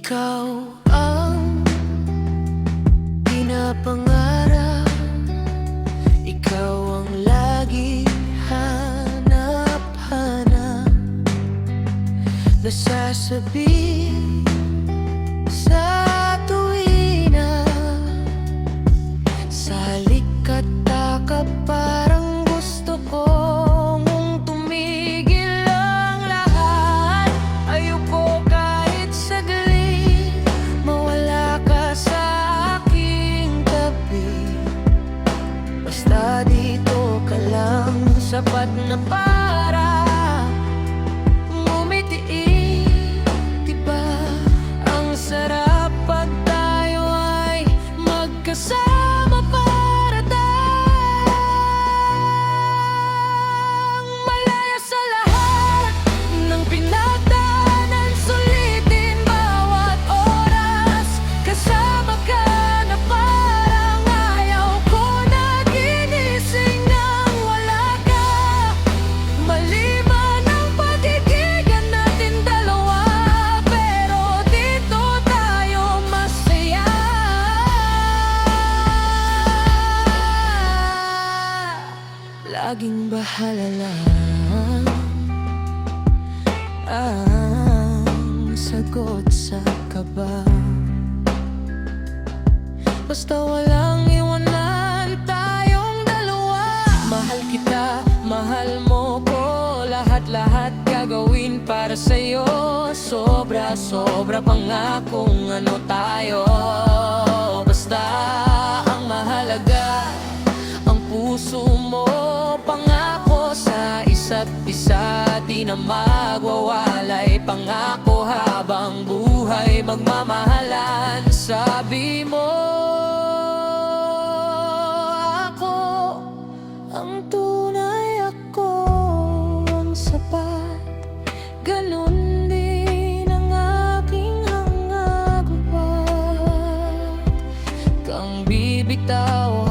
Ikaw ang pinapangarap, ikaw ang lagi hanap-hanap, nasasabi sa tuwina, sa likat takap parang gusto kong tumigil ang lahat. Ayoko kahit saglit mawala ka sa aking tabi, basta dito ka lang, sapat na para ngumiti. Diba ang sarap pag tayo ay magkasama, para tayong malaya sa lahat ng pinagdaanan. Sulitin bawat oras, kasama ka na parang ayaw ko na ginising nang wala ka. Maliban ang pagkikigan natin dalawa, pero dito tayo masaya. Laging bahala lang ang sagot sa kaba, basta walang iwanan tayong dalawa. Mahal kita, mahal mo ko, lahat-lahat gagawin para sa'yo. Sobra-sobra pa nga kung ano tayo, basta ang mahalaga ang puso mo. Pangako sa isa't isa, di na magwawalay. Pangako habang buhay magmamahalan. Sabi mo ako ang tunay, ako ang sapat. Ganun din ang aking hangagawa, kang bibitaw